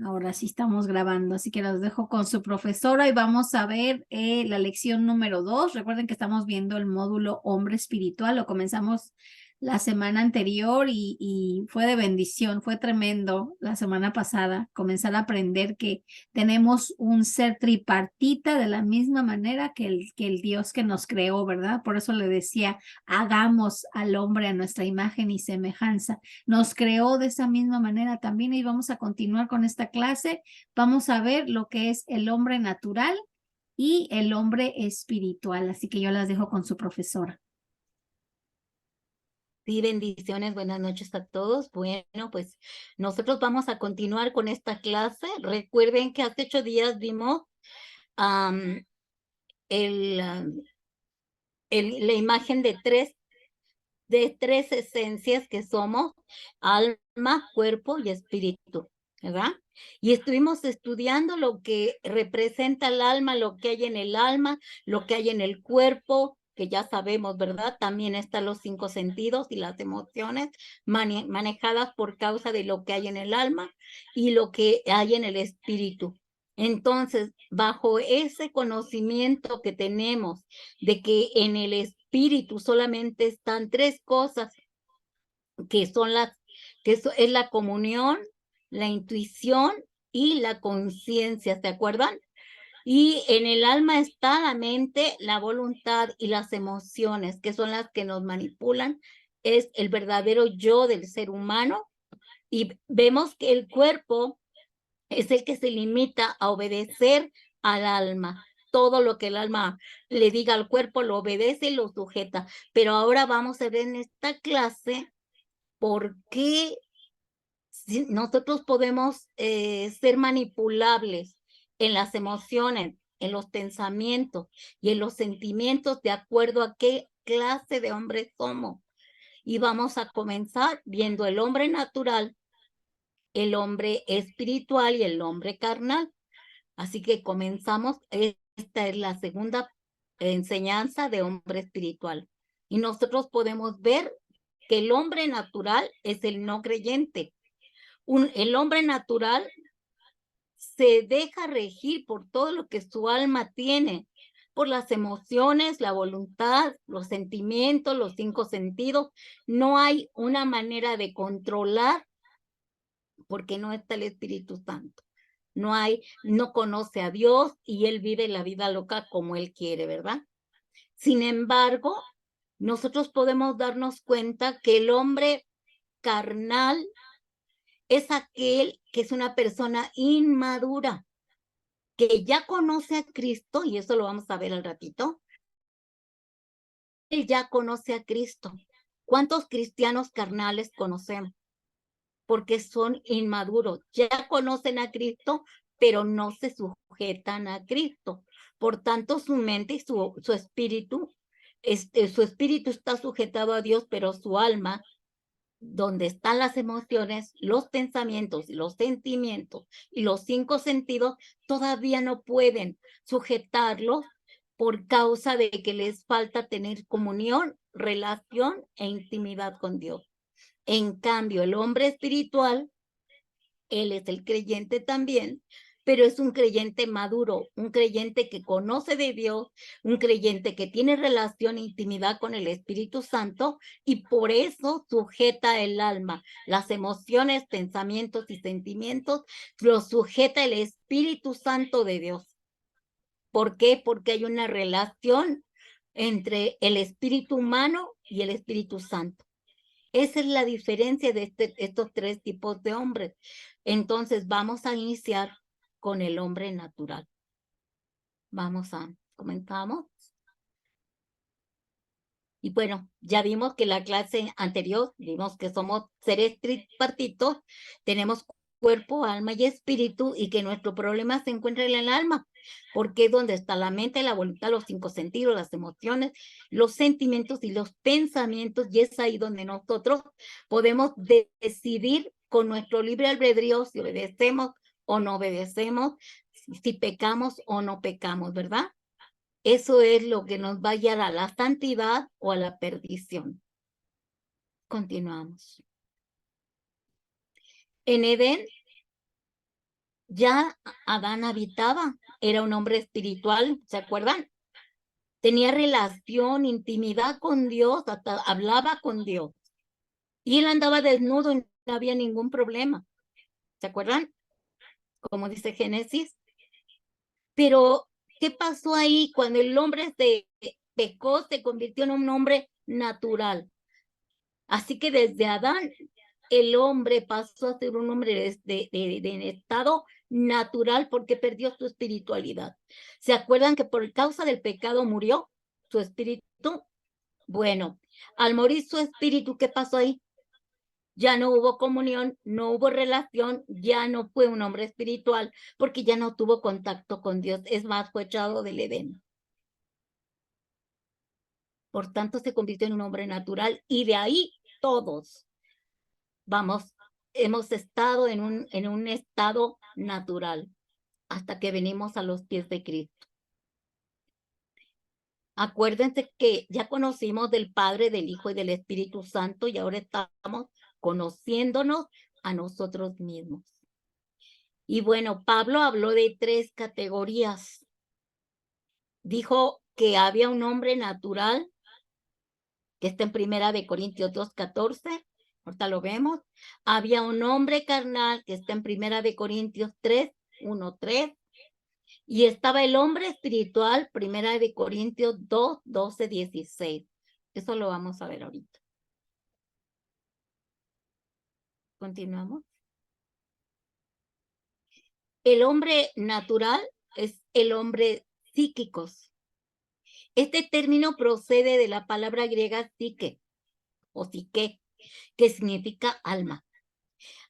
Ahora sí estamos grabando, así que los dejo con su profesora y vamos a ver la lección número 2. Recuerden que estamos viendo el módulo Hombre Espiritual, lo comenzamos la semana anterior y fue de bendición, fue tremendo la semana pasada comenzar a aprender que tenemos un ser tripartita de la misma manera que el Dios que nos creó, ¿verdad? Por eso le decía, hagamos al hombre a nuestra imagen y semejanza. Nos creó de esa misma manera también y vamos a continuar con esta clase. Vamos a ver lo que es el hombre natural y el hombre espiritual. Así que yo las dejo con su profesora. Sí, bendiciones, buenas noches a todos. Bueno, pues nosotros vamos a continuar con esta clase. Recuerden que hace 8 días vimos am, el, am, la imagen de tres esencias que somos: alma, cuerpo y espíritu, ¿verdad? Y estuvimos estudiando lo que representa el alma, lo que hay en el alma, lo que hay en el cuerpo, que ya sabemos, ¿verdad? También están los 5 sentidos y las emociones manejadas por causa de lo que hay en el alma y lo que hay en el espíritu. Entonces, bajo ese conocimiento que tenemos de que en el espíritu solamente están 3 cosas, que son es la comunión, la intuición y la conciencia, ¿se acuerdan? Y en el alma está la mente, la voluntad y las emociones, que son las que nos manipulan. Es el verdadero yo del ser humano. Y vemos que el cuerpo es el que se limita a obedecer al alma. Todo lo que el alma le diga al cuerpo lo obedece y lo sujeta. Pero ahora vamos a ver en esta clase por qué nosotros podemos ser manipulables en las emociones, en los pensamientos y en los sentimientos de acuerdo a qué clase de hombre somos. Y vamos a comenzar viendo el hombre natural, el hombre espiritual y el hombre carnal. Así que comenzamos. Esta es la segunda enseñanza de hombre espiritual. Y nosotros podemos ver que el hombre natural es el no creyente. El hombre natural se deja regir por todo lo que su alma tiene, por las emociones, la voluntad, los sentimientos, los 5 sentidos. No hay una manera de controlar porque no está el Espíritu Santo. No conoce a Dios y él vive la vida loca como él quiere, ¿verdad? Sin embargo, nosotros podemos darnos cuenta que el hombre carnal es aquel que es una persona inmadura, que ya conoce a Cristo, y eso lo vamos a ver al ratito. Él ya conoce a Cristo. ¿Cuántos cristianos carnales conocemos? Porque son inmaduros, ya conocen a Cristo, pero no se sujetan a Cristo. Por tanto, su mente y su espíritu, su espíritu está sujetado a Dios, pero su alma, donde están las emociones, los pensamientos, los sentimientos y los 5 sentidos, todavía no pueden sujetarlos por causa de que les falta tener comunión, relación e intimidad con Dios. En cambio, el hombre espiritual, él es el creyente también, pero es un creyente maduro, un creyente que conoce de Dios, un creyente que tiene relación e intimidad con el Espíritu Santo y por eso sujeta el alma, las emociones, pensamientos y sentimientos, los sujeta el Espíritu Santo de Dios. ¿Por qué? Porque hay una relación entre el espíritu humano y el Espíritu Santo. Esa es la diferencia de estos 3 tipos de hombres. Entonces, vamos a iniciar con el hombre natural. Comenzamos. Y bueno, ya vimos que la clase anterior, vimos que somos seres tripartitos, tenemos cuerpo, alma y espíritu, y que nuestro problema se encuentra en el alma, porque es donde está la mente, la voluntad, los 5 sentidos, las emociones, los sentimientos y los pensamientos, y es ahí donde nosotros podemos decidir con nuestro libre albedrío si obedecemos o no obedecemos, si pecamos o no pecamos, ¿verdad? Eso es lo que nos va a guiar a la santidad o a la perdición. Continuamos. En Edén, Ya Adán habitaba, era un hombre espiritual, ¿se acuerdan? Tenía relación, intimidad con Dios, hasta hablaba con Dios. Y él andaba desnudo y no había ningún problema. ¿Se acuerdan? Como dice Génesis. Pero, ¿qué pasó ahí cuando el hombre se pecó, se convirtió en un hombre natural? Así que desde Adán, el hombre pasó a ser un hombre de estado natural porque perdió su espiritualidad. ¿Se acuerdan que por causa del pecado murió su espíritu? Bueno, al morir su espíritu, ¿qué pasó ahí? Ya no hubo comunión, no hubo relación, ya no fue un hombre espiritual porque ya no tuvo contacto con Dios. Es más, fue echado del Edén. Por tanto, se convirtió en un hombre natural y de ahí todos vamos, hemos estado en un estado natural hasta que venimos a los pies de Cristo. Acuérdense que ya conocimos del Padre, del Hijo y del Espíritu Santo y ahora estamos conociéndonos a nosotros mismos. Y bueno, Pablo habló de 3 categorías. Dijo que había un hombre natural, que está en Primera de Corintios 2:14, ahorita lo vemos. Había un hombre carnal, que está en Primera de Corintios 3:1-3. Y estaba el hombre espiritual, Primera de Corintios 2:12-16. Eso lo vamos a ver ahorita. Continuamos. El hombre natural es el hombre psíquicos. Este término procede de la palabra griega psique o psique, que significa alma.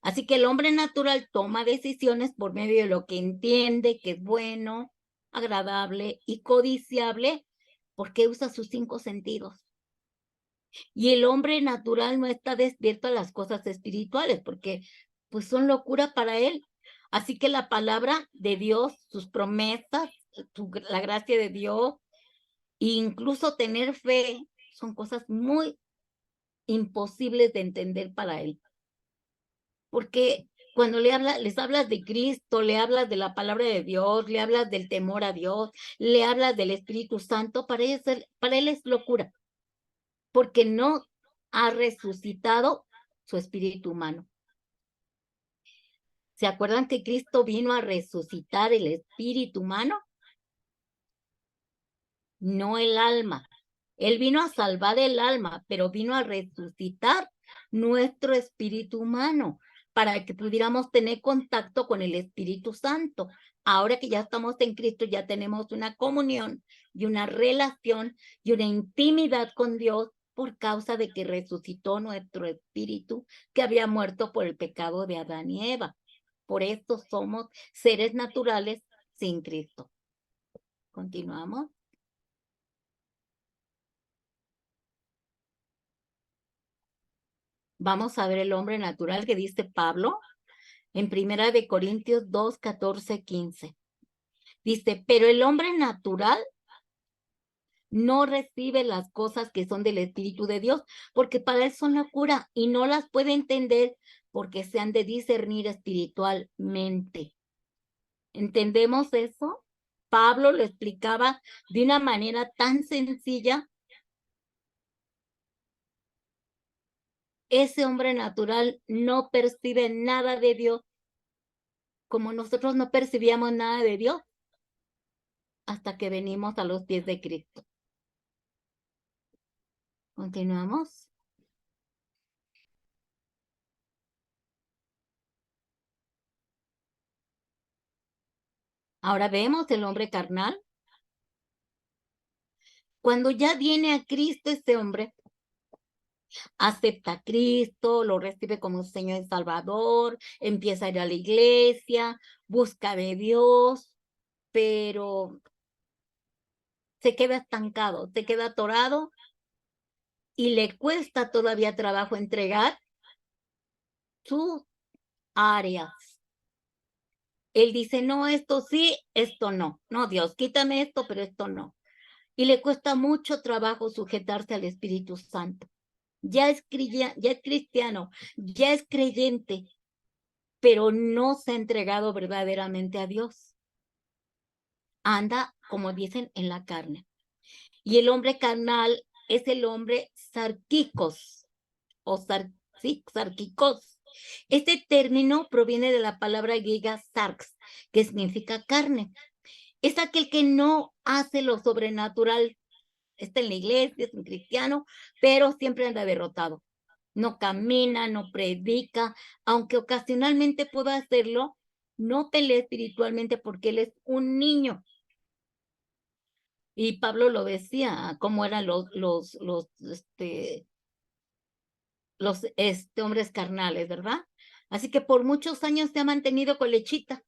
Así que el hombre natural toma decisiones por medio de lo que entiende que es bueno, agradable y codiciable, porque usa sus 5 sentidos. Y el hombre natural no está despierto a las cosas espirituales, porque pues son locura para él. Así que la palabra de Dios, sus promesas, la gracia de Dios, e incluso tener fe, son cosas muy imposibles de entender para él. Porque cuando les hablas de Cristo, le hablas de la palabra de Dios, le hablas del temor a Dios, le hablas del Espíritu Santo, para él es locura, porque no ha resucitado su espíritu humano. ¿Se acuerdan que Cristo vino a resucitar el espíritu humano? No el alma. Él vino a salvar el alma, pero vino a resucitar nuestro espíritu humano para que pudiéramos tener contacto con el Espíritu Santo. Ahora que ya estamos en Cristo, ya tenemos una comunión y una relación y una intimidad con Dios por causa de que resucitó nuestro espíritu que había muerto por el pecado de Adán y Eva. Por esto somos seres naturales sin Cristo. Continuamos. Vamos a ver el hombre natural que dice Pablo en Primera de Corintios 2:14-15. Dice, pero el hombre natural no recibe las cosas que son del Espíritu de Dios, porque para él son locura y no las puede entender porque se han de discernir espiritualmente. ¿Entendemos eso? Pablo lo explicaba de una manera tan sencilla. Ese hombre natural no percibe nada de Dios, como nosotros no percibíamos nada de Dios hasta que venimos a los pies de Cristo. Continuamos. Ahora vemos el hombre carnal. Cuando ya viene a Cristo, este hombre acepta a Cristo, lo recibe como Señor y Salvador, empieza a ir a la iglesia, busca de Dios, pero se queda estancado, se queda atorado y le cuesta todavía trabajo entregar sus áreas. Él dice, no, esto sí, esto no. No, Dios, quítame esto, pero esto no. Y le cuesta mucho trabajo sujetarse al Espíritu Santo. Ya es cristiano, ya es creyente, pero no se ha entregado verdaderamente a Dios. Anda, como dicen, en la carne. Y el hombre carnal es el hombre sarquicos, o sí, sarquicos. Este término proviene de la palabra griega sarx, que significa carne. Es aquel que no hace lo sobrenatural. Está en la iglesia, es un cristiano, pero siempre anda derrotado. No camina, no predica, aunque ocasionalmente pueda hacerlo, no pelea espiritualmente porque él es un niño. Y Pablo lo decía, cómo eran los hombres carnales, ¿verdad? Así que por muchos años se ha mantenido con lechita.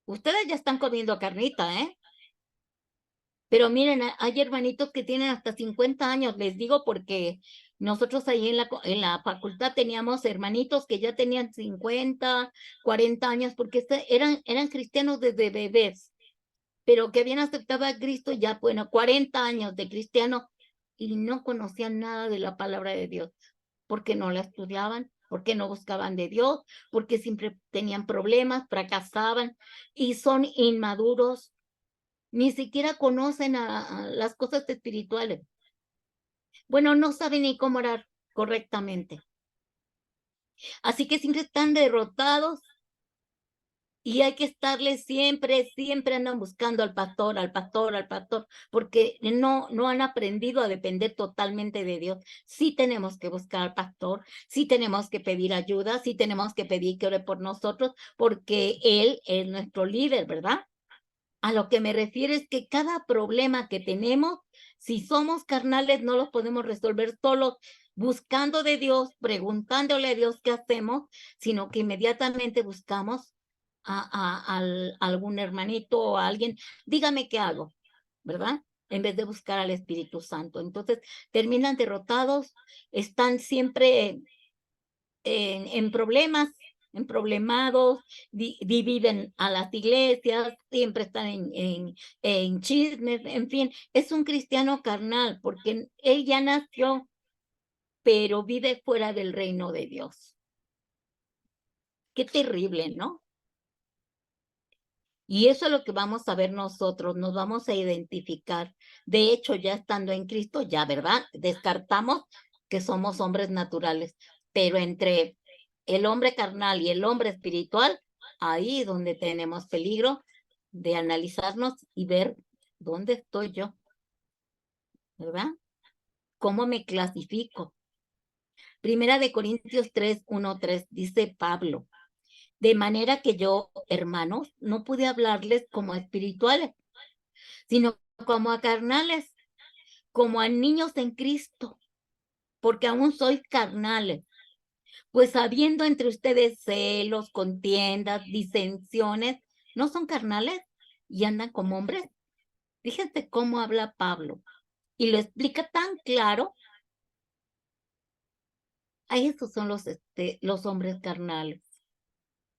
Ustedes ya están comiendo carnita, ¿eh? Pero miren, hay hermanitos que tienen hasta 50 años, les digo porque nosotros ahí en la facultad teníamos hermanitos que ya tenían 50, 40 años, porque eran cristianos desde bebés, pero que habían aceptado a Cristo ya, bueno, 40 años de cristiano y no conocían nada de la palabra de Dios, porque no la estudiaban, porque no buscaban de Dios, porque siempre tenían problemas, fracasaban y son inmaduros, ni siquiera conocen a las cosas espirituales. Bueno, no saben ni cómo orar correctamente. Así que siempre están derrotados y hay que estarles siempre andan buscando al pastor, al pastor, al pastor, porque no han aprendido a depender totalmente de Dios. Sí tenemos que buscar al pastor, sí tenemos que pedir ayuda, sí tenemos que pedir que ore por nosotros, porque Él es nuestro líder, ¿verdad? A lo que me refiero es que cada problema que tenemos, si somos carnales, no los podemos resolver solos buscando de Dios, preguntándole a Dios qué hacemos, sino que inmediatamente buscamos a algún hermanito o a alguien, dígame qué hago, ¿verdad? En vez de buscar al Espíritu Santo. Entonces, terminan derrotados, están siempre en problemas, en problemados, dividen a las iglesias, siempre están en chismes, en fin, es un cristiano carnal porque él ya nació, pero vive fuera del reino de Dios. Qué terrible, ¿no? Y eso es lo que vamos a ver nosotros, nos vamos a identificar. De hecho, ya estando en Cristo, ya, ¿verdad? Descartamos que somos hombres naturales, pero entre el hombre carnal y el hombre espiritual, ahí donde tenemos peligro de analizarnos y ver dónde estoy yo, ¿verdad? ¿Cómo me clasifico? Primera de Corintios 3:1-3 dice Pablo, de manera que yo, hermanos, no pude hablarles como a espirituales, sino como a carnales, como a niños en Cristo, porque aún sois carnales. Pues habiendo entre ustedes celos, contiendas, disensiones, ¿no son carnales y andan como hombres? Fíjense cómo habla Pablo y lo explica tan claro. A esos son los hombres carnales.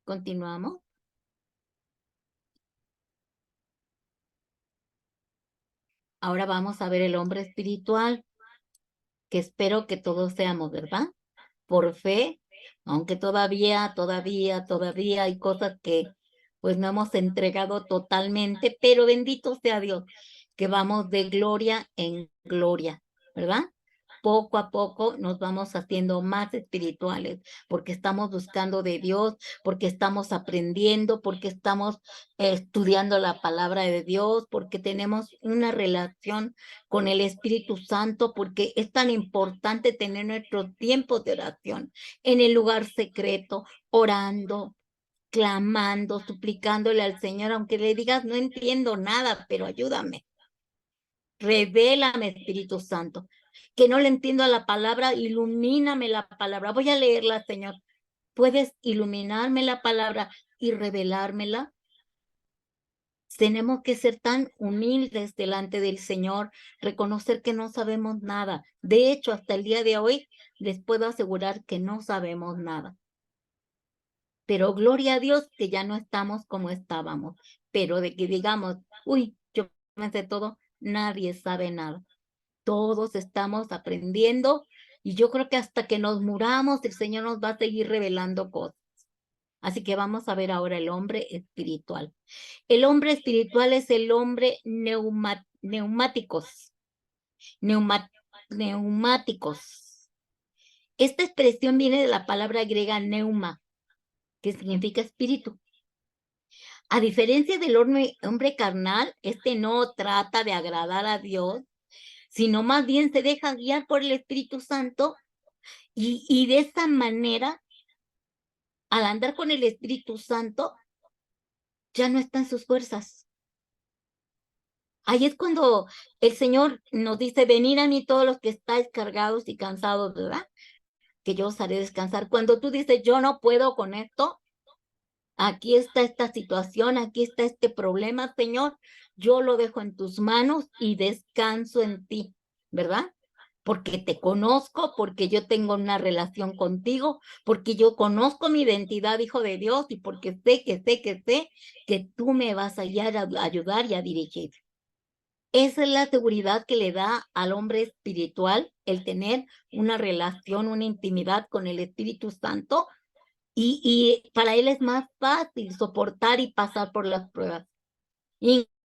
Continuamos. Ahora vamos a ver el hombre espiritual, que espero que todos seamos, ¿verdad? Por fe, aunque todavía hay cosas que pues no hemos entregado totalmente, pero bendito sea Dios, que vamos de gloria en gloria, ¿verdad? Poco a poco nos vamos haciendo más espirituales, porque estamos buscando de Dios, porque estamos aprendiendo, porque estamos estudiando la palabra de Dios, porque tenemos una relación con el Espíritu Santo, porque es tan importante tener nuestro tiempo de oración en el lugar secreto, orando, clamando, suplicándole al Señor, aunque le digas, no entiendo nada, pero ayúdame. Revélame, Espíritu Santo, que no le entiendo a la palabra, ilumíname la palabra. Voy a leerla, Señor. ¿Puedes iluminarme la palabra y revelármela? Tenemos que ser tan humildes delante del Señor, reconocer que no sabemos nada. De hecho, hasta el día de hoy les puedo asegurar que no sabemos nada. Pero gloria a Dios que ya no estamos como estábamos. Pero de que digamos, uy, yo me sé todo, nadie sabe nada. Todos estamos aprendiendo y yo creo que hasta que nos muramos, el Señor nos va a seguir revelando cosas. Así que vamos a ver ahora el hombre espiritual. El hombre espiritual es el hombre neumáticos. Neumáticos. Esta expresión viene de la palabra griega neuma, que significa espíritu. A diferencia del hombre carnal, este no trata de agradar a Dios, sino más bien se deja guiar por el Espíritu Santo y de esa manera, al andar con el Espíritu Santo, ya no están sus fuerzas. Ahí es cuando el Señor nos dice, venid a mí todos los que estáis cargados y cansados, ¿verdad? Que yo os haré descansar. Cuando tú dices, yo no puedo con esto, aquí está esta situación, aquí está este problema, Señor, yo lo dejo en tus manos y descanso en ti, ¿verdad? Porque te conozco, porque yo tengo una relación contigo, porque yo conozco mi identidad, hijo de Dios, y porque sé que tú me vas a ayudar y a dirigir. Esa es la seguridad que le da al hombre espiritual el tener una relación, una intimidad con el Espíritu Santo y para él es más fácil soportar y pasar por las pruebas.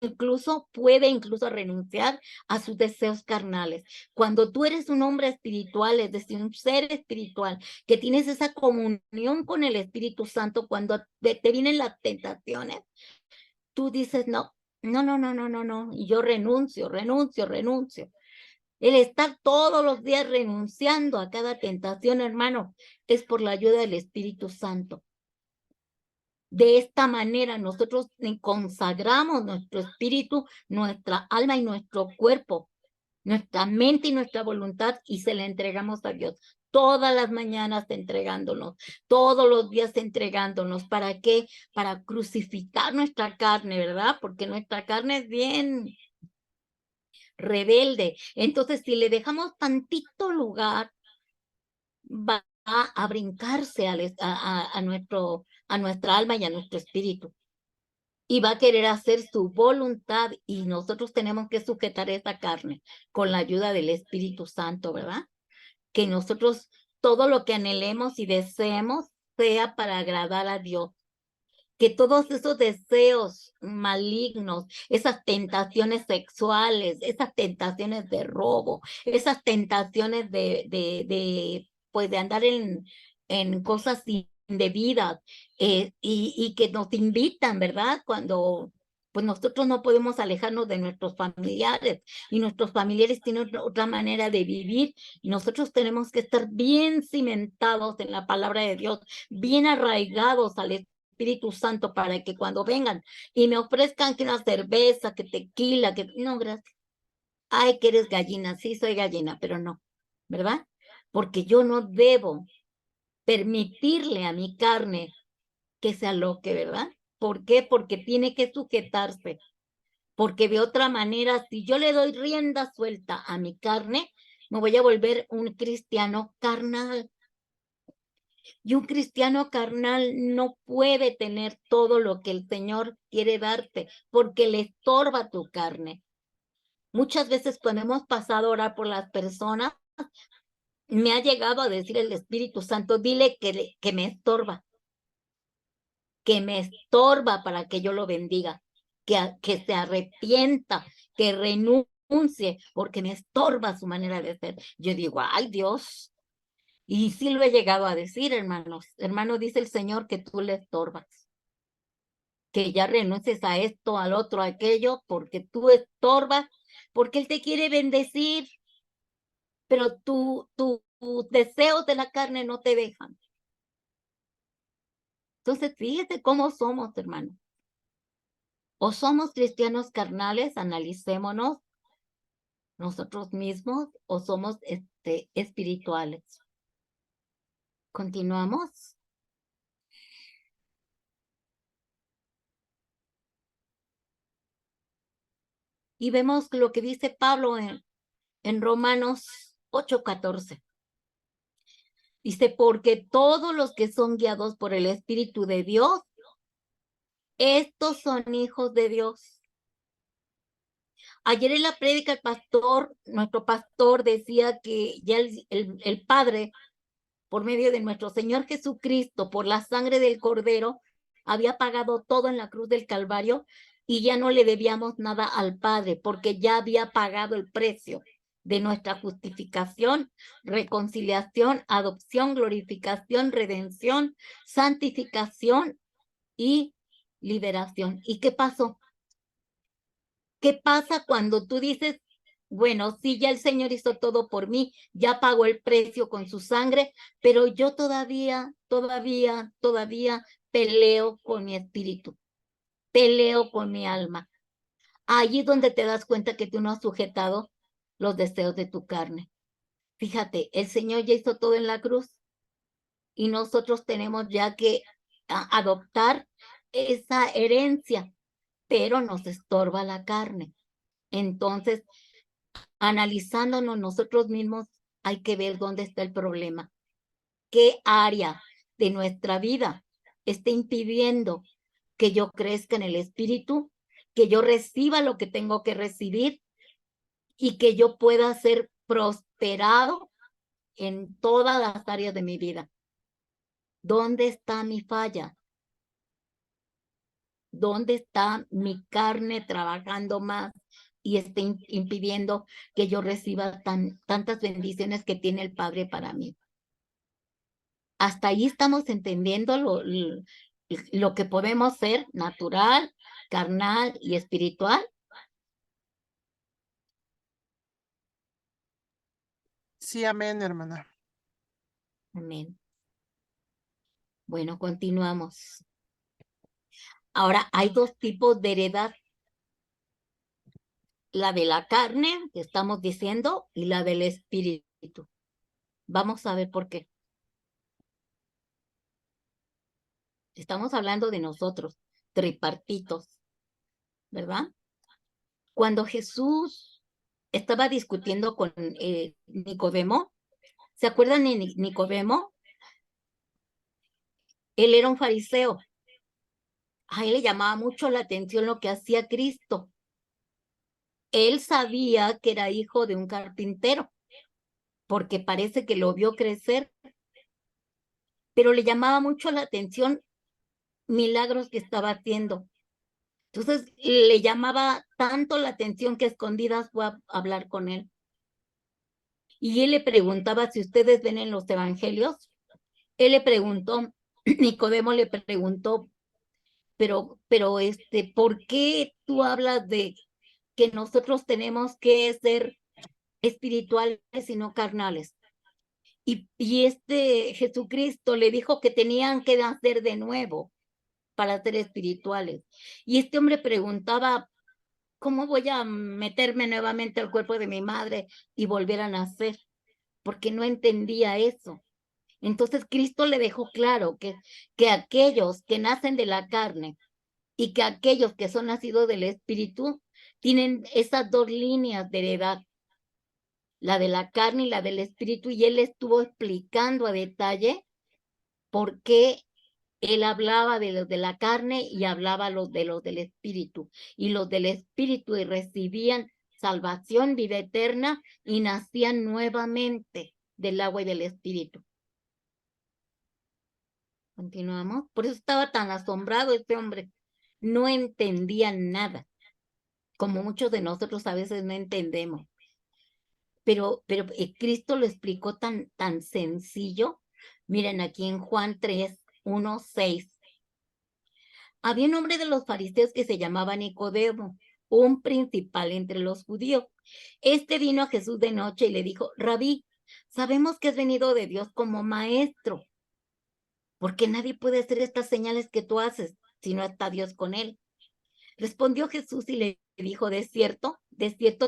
Incluso puede renunciar a sus deseos carnales. Cuando tú eres un hombre espiritual, es decir, un ser espiritual, que tienes esa comunión con el Espíritu Santo, cuando te vienen las tentaciones, tú dices, no, y yo renuncio. El estar todos los días renunciando a cada tentación, hermano, es por la ayuda del Espíritu Santo. De esta manera nosotros consagramos nuestro espíritu, nuestra alma y nuestro cuerpo, nuestra mente y nuestra voluntad y se la entregamos a Dios. Todas las mañanas entregándonos, todos los días entregándonos. ¿Para qué? Para crucificar nuestra carne, ¿verdad? Porque nuestra carne es bien rebelde. Entonces, si le dejamos tantito lugar, va a brincarse a nuestra alma y a nuestro espíritu. Y va a querer hacer su voluntad y nosotros tenemos que sujetar esa carne con la ayuda del Espíritu Santo, ¿verdad? Que nosotros todo lo que anhelemos y deseemos sea para agradar a Dios. Que todos esos deseos malignos, esas tentaciones sexuales, esas tentaciones de robo, esas tentaciones pues de andar en cosas indebidas y que nos invitan, ¿verdad? Cuando pues nosotros no podemos alejarnos de nuestros familiares y nuestros familiares tienen otra manera de vivir y nosotros tenemos que estar bien cimentados en la palabra de Dios, bien arraigados al Espíritu Santo para que cuando vengan y me ofrezcan que una cerveza, que tequila, que no, gracias. Ay, que eres gallina, sí soy gallina, pero no, ¿verdad? Porque yo no debo permitirle a mi carne que se aloque, ¿verdad? ¿Por qué? Porque tiene que sujetarse. Porque de otra manera, si yo le doy rienda suelta a mi carne, me voy a volver un cristiano carnal. Y un cristiano carnal no puede tener todo lo que el Señor quiere darte, porque le estorba tu carne. Muchas veces cuando hemos pasado a orar por las personas, me ha llegado a decir el Espíritu Santo, dile que me estorba para que yo lo bendiga, que se arrepienta, que renuncie, porque me estorba su manera de ser. Yo digo, ay Dios, y sí lo he llegado a decir, hermanos. Hermano, dice el Señor que tú le estorbas, que ya renuncies a esto, al otro, a aquello, porque tú estorbas, porque Él te quiere bendecir, pero tus deseos de la carne no te dejan. Entonces, fíjate cómo somos, hermano. O somos cristianos carnales, analicémonos nosotros mismos, o somos espirituales. Continuamos. Y vemos lo que dice Pablo en Romanos 8:14. Dice, porque todos los que son guiados por el Espíritu de Dios, estos son hijos de Dios. Ayer en la prédica nuestro pastor decía que ya el Padre, por medio de nuestro Señor Jesucristo, por la sangre del Cordero, había pagado todo en la cruz del Calvario y ya no le debíamos nada al Padre, porque ya había pagado el precio de nuestra justificación, reconciliación, adopción, glorificación, redención, santificación y liberación. ¿Y qué pasó? ¿Qué pasa cuando tú dices, bueno, sí, ya el Señor hizo todo por mí, ya pagó el precio con su sangre, pero yo todavía peleo con mi espíritu, peleo con mi alma? Allí es donde te das cuenta que tú no has sujetado los deseos de tu carne. Fíjate, el Señor ya hizo todo en la cruz y nosotros tenemos ya que adoptar esa herencia, pero nos estorba la carne. Entonces, analizándonos nosotros mismos, hay que ver dónde está el problema. ¿Qué área de nuestra vida está impidiendo que yo crezca en el espíritu, que yo reciba lo que tengo que recibir y que yo pueda ser prosperado en todas las áreas de mi vida? ¿Dónde está mi falla? ¿Dónde está mi carne trabajando más y está impidiendo que yo reciba tantas bendiciones que tiene el Padre para mí? Hasta ahí estamos entendiendo lo que podemos ser natural, carnal y espiritual. Sí, amén, hermana. Amén. Bueno, continuamos. Ahora, hay dos tipos de heredad. La de la carne, que estamos diciendo, y la del espíritu. Vamos a ver por qué. Estamos hablando de nosotros, tripartitos, ¿verdad? Cuando Jesús estaba discutiendo con Nicodemo, ¿se acuerdan de Nicodemo? Él era un fariseo. A él le llamaba mucho la atención lo que hacía Cristo. Él sabía que era hijo de un carpintero, porque parece que lo vio crecer, pero le llamaba mucho la atención milagros que estaba haciendo. Entonces le llamaba tanto la atención que a escondidas fue a hablar con él. Y él le preguntaba, si ustedes ven en los evangelios, él le preguntó, Nicodemo le preguntó, pero ¿por qué tú hablas de que nosotros tenemos que ser espirituales y no carnales? Y Jesucristo le dijo que tenían que nacer de nuevo para ser espirituales. Y este hombre preguntaba, ¿cómo voy a meterme nuevamente al cuerpo de mi madre y volver a nacer? Porque no entendía eso. Entonces Cristo le dejó claro que aquellos que nacen de la carne y que aquellos que son nacidos del espíritu tienen esas dos líneas de heredad, la de la carne y la del espíritu, y él estuvo explicando a detalle por qué él hablaba de los de la carne y hablaba de los del espíritu, y los del espíritu y recibían salvación, vida eterna, y nacían nuevamente del agua y del espíritu. Continuamos. Por eso estaba tan asombrado este hombre. No entendía nada, como muchos de nosotros a veces no entendemos. Pero Cristo lo explicó tan sencillo. Miren aquí en Juan 3, 1, 6. Había un hombre de los fariseos que se llamaba Nicodemo, un principal entre los judíos. Este vino a Jesús de noche y le dijo, Rabí, sabemos que has venido de Dios como maestro, porque nadie puede hacer estas señales que tú haces si no está Dios con él. Respondió Jesús y le dijo, de cierto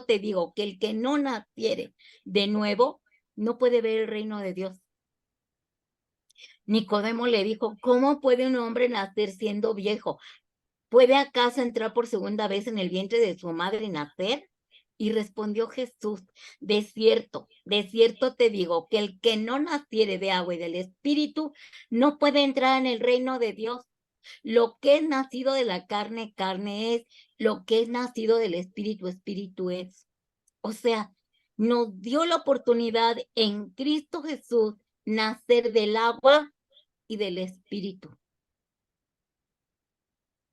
te digo que el que no naciere de nuevo no puede ver el reino de Dios. Nicodemo le dijo, ¿cómo puede un hombre nacer siendo viejo? ¿Puede acaso entrar por segunda vez en el vientre de su madre y nacer? Y respondió Jesús, de cierto te digo que el que no naciere de agua y del Espíritu no puede entrar en el reino de Dios. Lo que es nacido de la carne, carne es. Lo que es nacido del Espíritu, Espíritu es. O sea, nos dio la oportunidad en Cristo Jesús nacer del agua y del espíritu.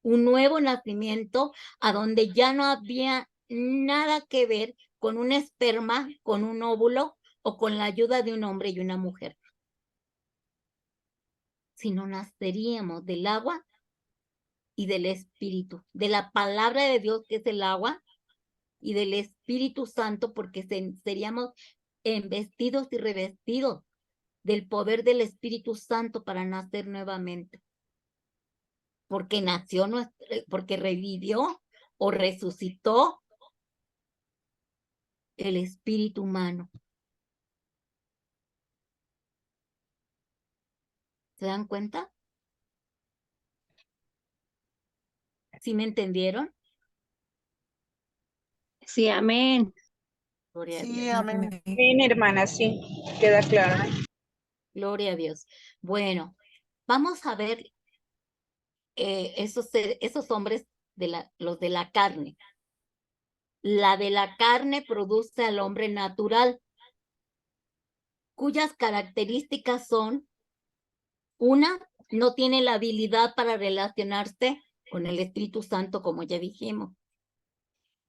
Un nuevo nacimiento a donde ya no había nada que ver con un esperma, con un óvulo o con la ayuda de un hombre y una mujer, sino naceríamos del agua y del espíritu, de la palabra de Dios que es el agua y del Espíritu Santo, porque seríamos embestidos y revestidos del poder del Espíritu Santo para nacer nuevamente. Porque nació, porque revivió o resucitó el espíritu humano. ¿Se dan cuenta? ¿Sí me entendieron? Sí, amén. Gloria a Sí, Dios. amén. Amén, hermana, sí, queda claro. Gloria a Dios. Bueno, vamos a ver esos hombres, los de la carne. La de la carne produce al hombre natural, cuyas características son: una, no tiene la habilidad para relacionarse con el Espíritu Santo, como ya dijimos.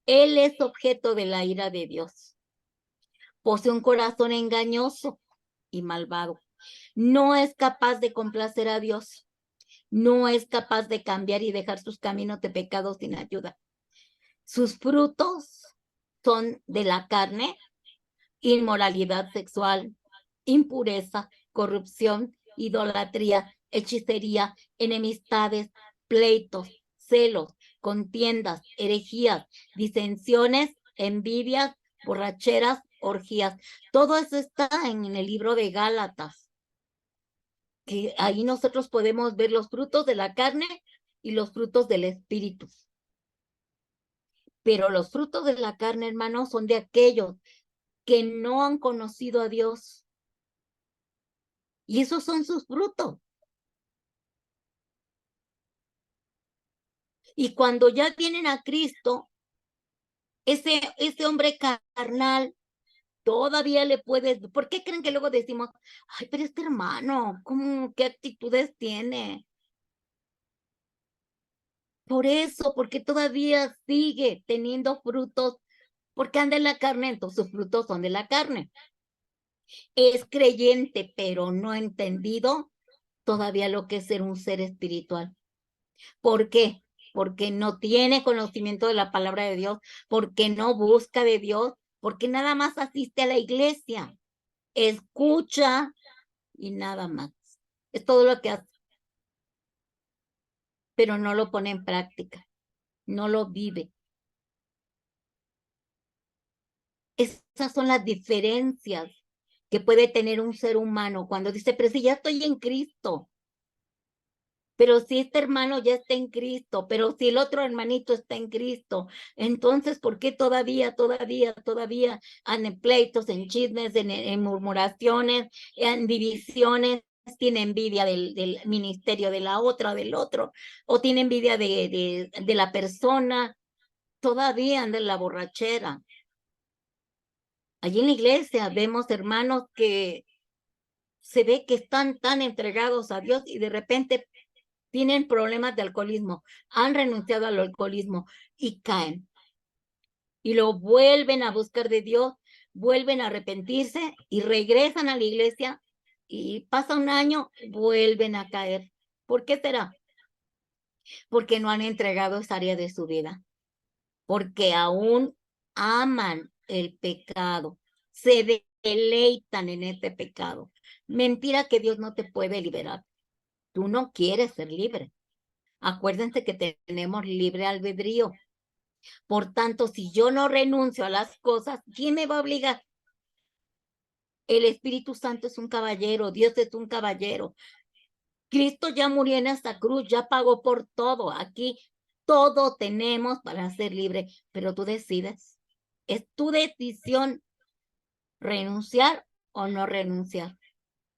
Él es objeto de la ira de Dios. Posee un corazón engañoso y malvado. No es capaz de complacer a Dios. No es capaz de cambiar y dejar sus caminos de pecado sin ayuda. Sus frutos son de la carne: inmoralidad sexual, impureza, corrupción, idolatría, hechicería, enemistades, pleitos, celos, contiendas, herejías, disensiones, envidias, borracheras, orgías. Todo eso está en el libro de Gálatas, que ahí nosotros podemos ver los frutos de la carne y los frutos del espíritu. Pero los frutos de la carne, hermanos, son de aquellos que no han conocido a Dios. Y esos son sus frutos. Y cuando ya tienen a Cristo, ese hombre carnal todavía le puede... ¿Por qué creen que luego decimos, ay, pero este hermano, qué actitudes tiene? Por eso, porque todavía sigue teniendo frutos, porque anda en la carne, entonces sus frutos son de la carne. Es creyente, pero no ha entendido todavía lo que es ser un ser espiritual. ¿Por qué? Porque no tiene conocimiento de la palabra de Dios, porque no busca de Dios, porque nada más asiste a la iglesia, escucha y nada más. Es todo lo que hace, pero no lo pone en práctica, no lo vive. Esas son las diferencias que puede tener un ser humano cuando dice, pero si ya estoy en Cristo. Pero si este hermano ya está en Cristo, pero si el otro hermanito está en Cristo, entonces, ¿por qué todavía andan en pleitos, en chismes, en murmuraciones, en divisiones? Tiene envidia del ministerio de la otra, del otro, o tiene envidia de la persona, todavía anda en la borrachera. Allí en la iglesia vemos hermanos que se ve que están tan entregados a Dios y de repente tienen problemas de alcoholismo, han renunciado al alcoholismo y caen. Y lo vuelven a buscar de Dios, vuelven a arrepentirse y regresan a la iglesia y pasa un año, vuelven a caer. ¿Por qué será? Porque no han entregado esa área de su vida, porque aún aman el pecado, se deleitan en este pecado. Mentira que Dios no te puede liberar. Tú no quieres ser libre. Acuérdense que tenemos libre albedrío. Por tanto, si yo no renuncio a las cosas, ¿quién me va a obligar? El Espíritu Santo es un caballero, Dios es un caballero. Cristo ya murió en esta cruz, ya pagó por todo. Aquí todo tenemos para ser libre, pero tú decides. Es tu decisión renunciar o no renunciar.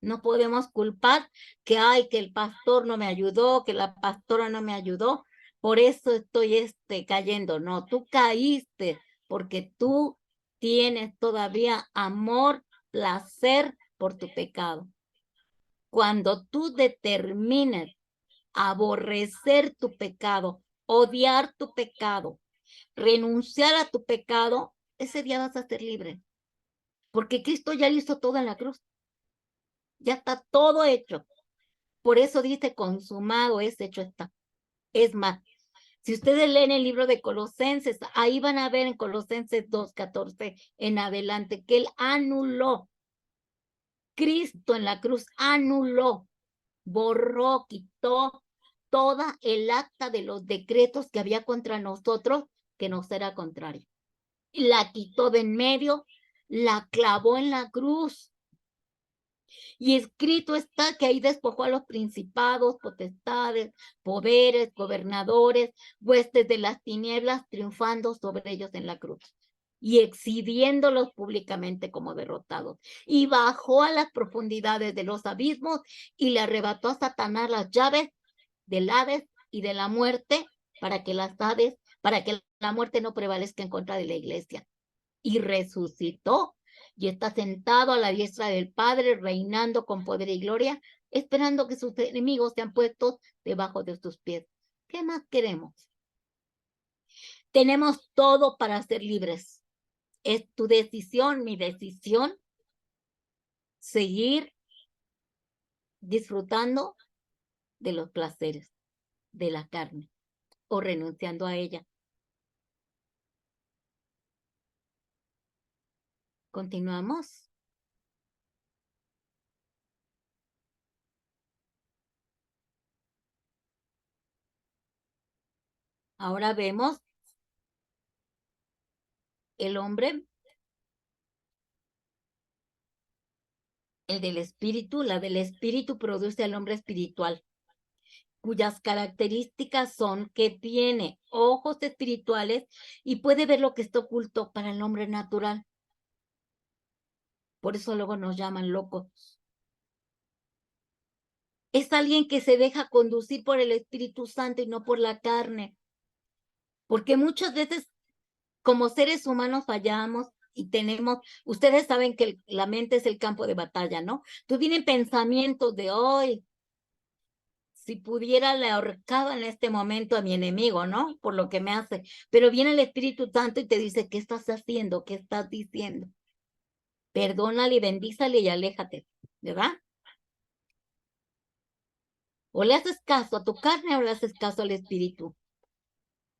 No podemos culpar que el pastor no me ayudó, que la pastora no me ayudó, por eso estoy cayendo. No, tú caíste porque tú tienes todavía amor, placer por tu pecado. Cuando tú determines aborrecer tu pecado, odiar tu pecado, renunciar a tu pecado, ese día vas a ser libre. Porque Cristo ya lo hizo todo en la cruz. Ya está todo hecho. Por eso dice, consumado es hecho está. Es más, si ustedes leen el libro de Colosenses, ahí van a ver en Colosenses 2:14 en adelante que Él anuló. Cristo en la cruz anuló, borró, quitó toda el acta de los decretos que había contra nosotros, que nos era contrario. La quitó de en medio, la clavó en la cruz. Y escrito está que ahí despojó a los principados, potestades, poderes, gobernadores, huestes de las tinieblas, triunfando sobre ellos en la cruz y exhibiéndolos públicamente como derrotados. Y bajó a las profundidades de los abismos y le arrebató a Satanás las llaves del Hades y de la muerte para que la muerte no prevalezca en contra de la iglesia. Y resucitó y está sentado a la diestra del Padre, reinando con poder y gloria, esperando que sus enemigos sean puestos debajo de sus pies. ¿Qué más queremos? Tenemos todo para ser libres. Es tu decisión, mi decisión, seguir disfrutando de los placeres de la carne o renunciando a ella. Continuamos. Ahora vemos el hombre, el del espíritu. La del espíritu produce al hombre espiritual, cuyas características son que tiene ojos espirituales y puede ver lo que está oculto para el hombre natural. Por eso luego nos llaman locos. Es alguien que se deja conducir por el Espíritu Santo y no por la carne. Porque muchas veces como seres humanos fallamos y ustedes saben que la mente es el campo de batalla, ¿no? Tú vienen pensamientos de hoy, si pudiera le ahorcaba en este momento a mi enemigo, ¿no? Por lo que me hace. Pero viene el Espíritu Santo y te dice, ¿qué estás haciendo? ¿Qué estás diciendo? Perdónale, bendízale y aléjate, ¿verdad? O le haces caso a tu carne o le haces caso al Espíritu.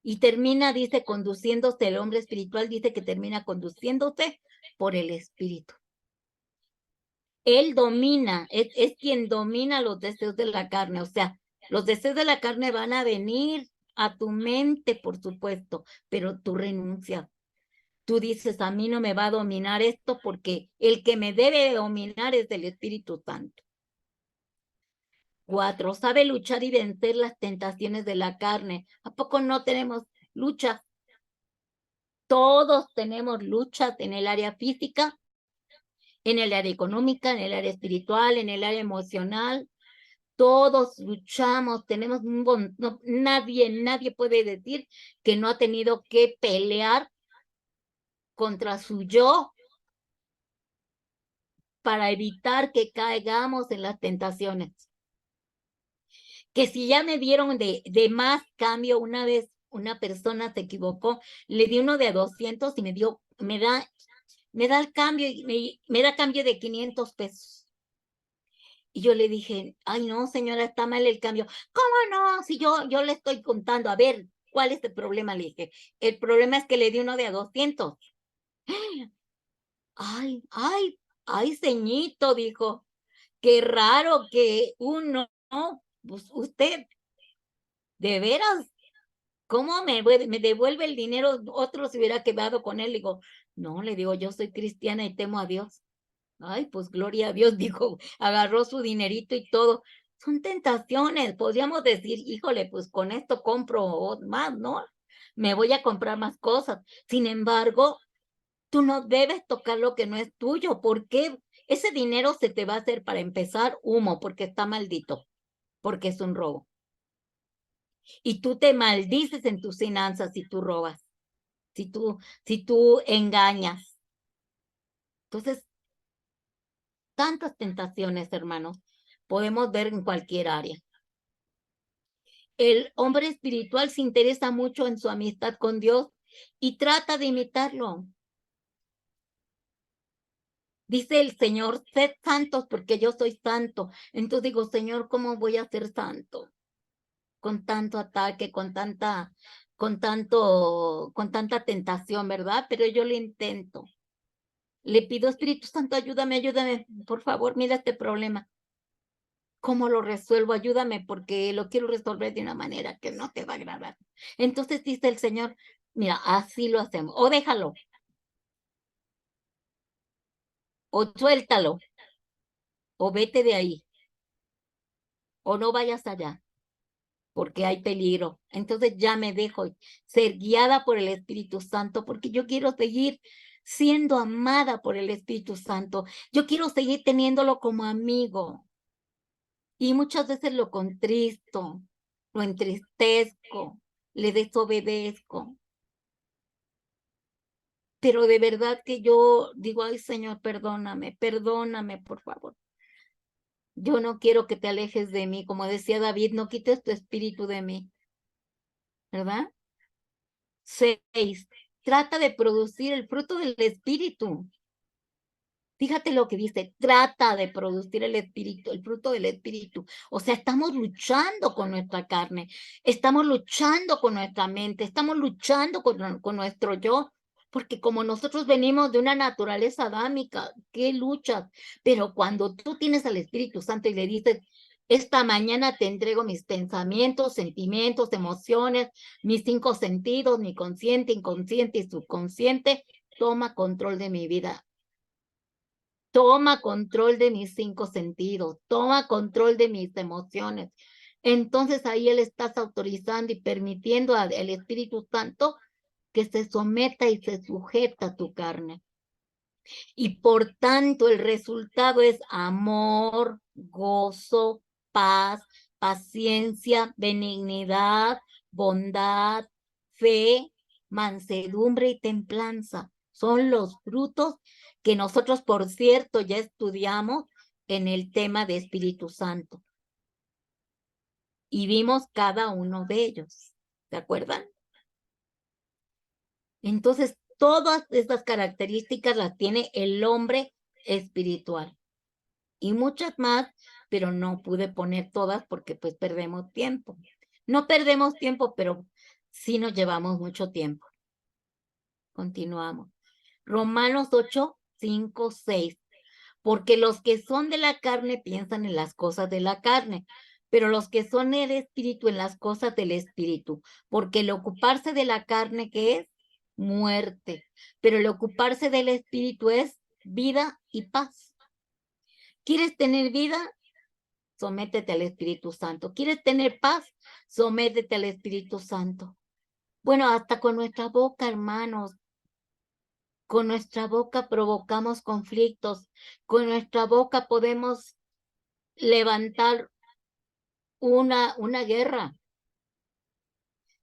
Y termina, dice, conduciéndose, el hombre espiritual dice que termina conduciéndose por el Espíritu. Él domina, es quien domina los deseos de la carne. O sea, los deseos de la carne van a venir a tu mente, por supuesto, pero tú renuncias. Tú dices, a mí no me va a dominar esto porque el que me debe dominar es el Espíritu Santo. 4, sabe luchar y vencer las tentaciones de la carne. ¿A poco no tenemos luchas? Todos tenemos luchas en el área física, en el área económica, en el área espiritual, en el área emocional. Todos luchamos, tenemos nadie puede decir que no ha tenido que pelear contra su yo para evitar que caigamos en las tentaciones. Que si ya me dieron de más cambio, una vez una persona se equivocó, le di uno de 200 y me da el cambio, me da cambio de 500 pesos. Y yo le dije, ay no, señora, está mal el cambio. ¿Cómo no? Si yo le estoy contando, a ver, ¿cuál es el problema? Le dije, el problema es que le di uno de 200. Ay, ceñito, dijo, qué raro que uno, pues usted, de veras, ¿cómo me devuelve el dinero? Otro se hubiera quedado con él. Digo, no, le digo, yo soy cristiana y temo a Dios. Ay, pues gloria a Dios, dijo, agarró su dinerito y todo. Son tentaciones, podríamos decir, híjole, pues con esto compro más, ¿no? Me voy a comprar más cosas. Sin embargo, tú no debes tocar lo que no es tuyo. ¿Por qué? Ese dinero se te va a hacer, para empezar, humo, porque está maldito, porque es un robo. Y tú te maldices en tus finanzas si tú robas, si tú engañas. Entonces, tantas tentaciones, hermanos. podemos ver en cualquier área. El hombre espiritual se interesa mucho en su amistad con Dios y trata de imitarlo. Dice el Señor, sed santos porque yo soy santo. Entonces digo, Señor, ¿cómo voy a ser santo? Con tanto ataque, con tanta tentación, ¿verdad? Pero yo lo intento. Le pido, Espíritu Santo, ayúdame, por favor, mira este problema. ¿Cómo lo resuelvo? Ayúdame porque lo quiero resolver de una manera que no te va a agradar. Entonces dice el Señor, mira, así lo hacemos. O déjalo. O suéltalo. O vete de ahí. O no vayas allá, porque hay peligro. Entonces ya me dejo ser guiada por el Espíritu Santo, porque yo quiero seguir siendo amada por el Espíritu Santo. Yo quiero seguir teniéndolo como amigo. Y muchas veces lo contristo, lo entristezco, le desobedezco. Pero de verdad que yo digo, ay Señor, perdóname, por favor. Yo no quiero que te alejes de mí, como decía David, no quites tu espíritu de mí, ¿verdad? 6, trata de producir el fruto del espíritu. Fíjate lo que dice, trata de producir el espíritu, el fruto del espíritu. O sea, estamos luchando con nuestra carne, estamos luchando con nuestra mente, estamos luchando con nuestro yo, porque como nosotros venimos de una naturaleza adámica, ¿qué luchas? Pero cuando tú tienes al Espíritu Santo y le dices, esta mañana te entrego mis pensamientos, sentimientos, emociones, mis 5 sentidos, mi consciente, inconsciente y subconsciente, toma control de mi vida. Toma control de mis 5 sentidos, toma control de mis emociones. Entonces ahí Él estás autorizando y permitiendo al Espíritu Santo que se someta y se sujeta a tu carne. Y por tanto el resultado es amor, gozo, paz, paciencia, benignidad, bondad, fe, mansedumbre y templanza. Son los frutos que nosotros, por cierto, ya estudiamos en el tema de Espíritu Santo. Y vimos cada uno de ellos. ¿Se acuerdan? Entonces, todas estas características las tiene el hombre espiritual. Y muchas más, pero no pude poner todas porque pues perdemos tiempo. No perdemos tiempo, pero sí nos llevamos mucho tiempo. Continuamos. Romanos 8, 5, 6. Porque los que son de la carne piensan en las cosas de la carne, pero los que son del espíritu en las cosas del espíritu. Porque el ocuparse de la carne, ¿qué es? Muerte. Pero el ocuparse del espíritu es vida y paz. ¿Quieres tener vida? Sométete al Espíritu Santo. ¿Quieres tener paz? Sométete al Espíritu Santo. Bueno, hasta con nuestra boca, hermanos. Con nuestra boca provocamos conflictos. Con nuestra boca podemos levantar una guerra.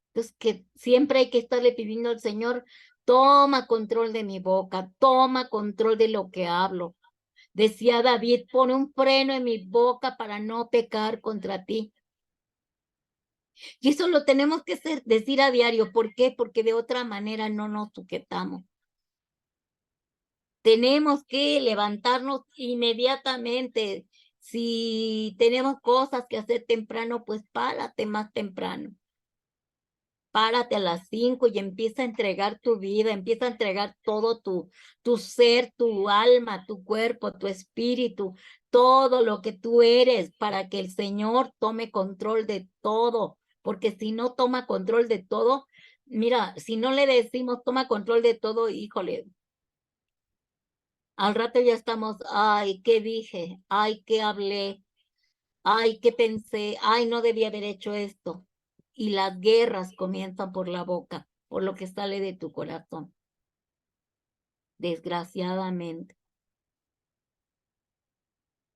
Entonces, que siempre hay que estarle pidiendo al Señor, toma control de mi boca, toma control de lo que hablo. Decía David, pone un freno en mi boca para no pecar contra ti. Y eso lo tenemos que decir a diario. ¿Por qué? Porque de otra manera no nos sujetamos. Tenemos que levantarnos inmediatamente. Si tenemos cosas que hacer temprano, pues párate más temprano. Párate a las 5 y empieza a entregar tu vida, empieza a entregar todo tu ser, tu alma, tu cuerpo, tu espíritu, todo lo que tú eres para que el Señor tome control de todo. Porque si no toma control de todo, mira, si no le decimos toma control de todo, híjole, al rato ya estamos, ay, ¿qué dije? Ay, ¿qué hablé? Ay, ¿qué pensé? Ay, no debía haber hecho esto. Y las guerras comienzan por la boca, por lo que sale de tu corazón. Desgraciadamente.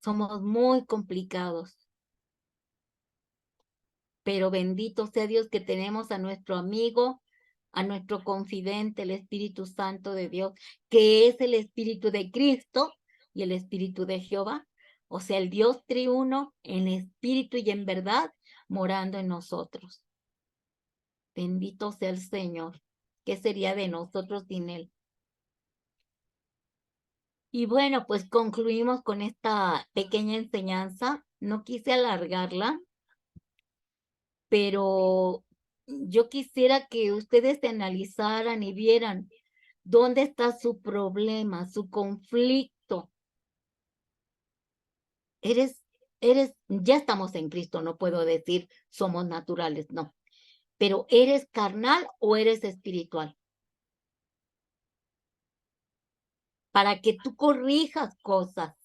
Somos muy complicados. Pero bendito sea Dios que tenemos a nuestro amigo, a nuestro confidente, el Espíritu Santo de Dios, que es el Espíritu de Cristo y el Espíritu de Jehová. O sea, el Dios triuno en espíritu y en verdad morando en nosotros. Bendito sea el Señor. ¿Qué sería de nosotros sin Él? Y bueno, pues concluimos con esta pequeña enseñanza. No quise alargarla, pero yo quisiera que ustedes se analizaran y vieran dónde está su problema, su conflicto. Ya estamos en Cristo, no puedo decir somos naturales, no. Pero ¿eres carnal o eres espiritual? Para que tú corrijas cosas.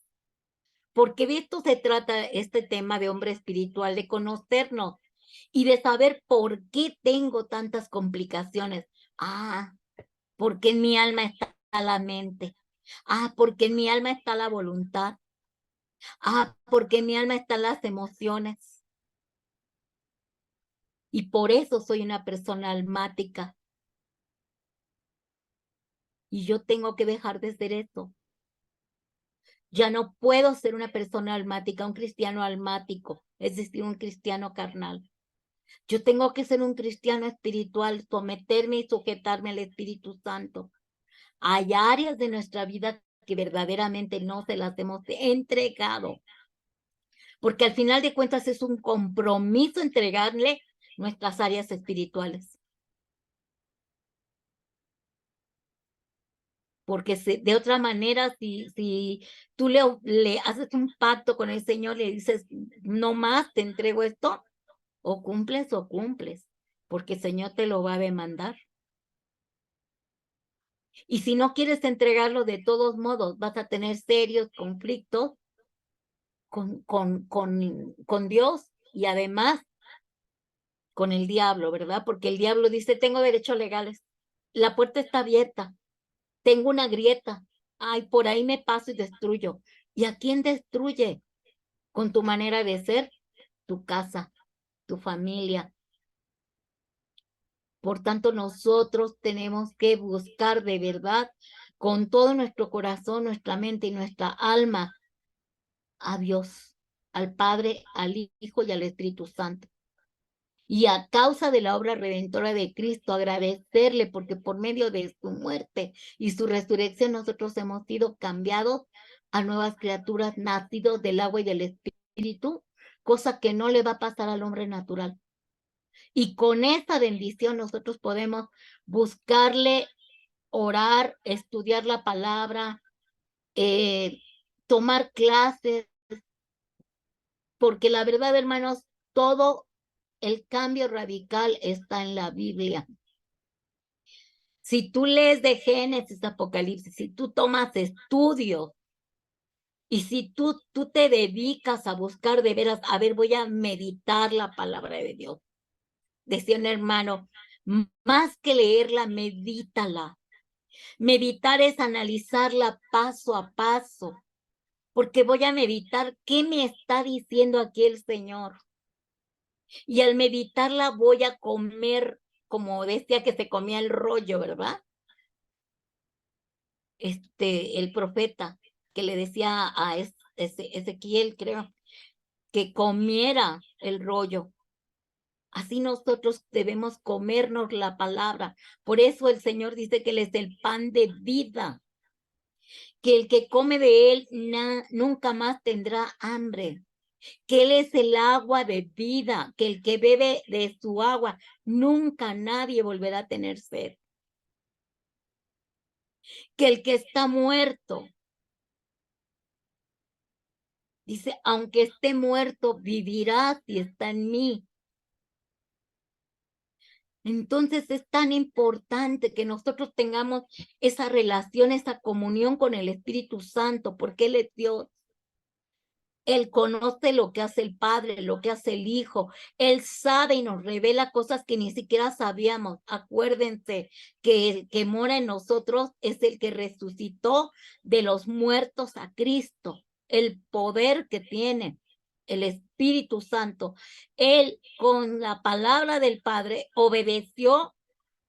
Porque de esto se trata este tema de hombre espiritual, de conocernos y de saber por qué tengo tantas complicaciones. Ah, porque en mi alma está la mente. Ah, porque en mi alma está la voluntad. Ah, porque en mi alma están las emociones. Y por eso soy una persona almática. Y yo tengo que dejar de ser eso. Ya no puedo ser una persona almática, un cristiano almático, es decir, un cristiano carnal. Yo tengo que ser un cristiano espiritual, someterme y sujetarme al Espíritu Santo. Hay áreas de nuestra vida que verdaderamente no se las hemos entregado. Porque al final de cuentas es un compromiso entregarle nuestras áreas espirituales. Porque de otra manera, si tú le haces un pacto con el Señor, le dices, no más te entrego esto, o cumples, porque el Señor te lo va a demandar. Y si no quieres entregarlo, de todos modos, vas a tener serios conflictos con Dios y además con el diablo, ¿verdad? Porque el diablo dice, tengo derechos legales, la puerta está abierta, tengo una grieta, ay, por ahí me paso y destruyo. ¿Y a quién destruye? Con tu manera de ser, tu casa, tu familia. Por tanto, nosotros tenemos que buscar de verdad, con todo nuestro corazón, nuestra mente y nuestra alma, a Dios, al Padre, al Hijo y al Espíritu Santo. Y a causa de la obra redentora de Cristo, agradecerle porque por medio de su muerte y su resurrección nosotros hemos sido cambiados a nuevas criaturas, nacidos del agua y del Espíritu, cosa que no le va a pasar al hombre natural. Y con esa bendición nosotros podemos buscarle, orar, estudiar la palabra, tomar clases, porque la verdad, hermanos, todo el cambio radical está en la Biblia. Si tú lees de Génesis, Apocalipsis, si tú tomas estudios y si tú te dedicas a buscar de veras, a ver, voy a meditar la palabra de Dios. Decía un hermano, más que leerla, medítala. Meditar es analizarla paso a paso, porque voy a meditar qué me está diciendo aquí el Señor. Y al meditarla voy a comer, como decía que se comía el rollo, ¿verdad? El profeta que le decía a Ezequiel, creo, que comiera el rollo. Así nosotros debemos comernos la palabra. Por eso el Señor dice que Él es el pan de vida, que el que come de Él nunca más tendrá hambre, que Él es el agua de vida, que el que bebe de su agua, nunca nadie volverá a tener sed. Que el que está muerto, dice, aunque esté muerto, vivirá si está en mí. Entonces es tan importante que nosotros tengamos esa relación, esa comunión con el Espíritu Santo, porque Él es Dios. Él conoce lo que hace el Padre, lo que hace el Hijo. Él sabe y nos revela cosas que ni siquiera sabíamos. Acuérdense que el que mora en nosotros es el que resucitó de los muertos a Cristo. El poder que tiene el Espíritu Santo. Él con la palabra del Padre obedeció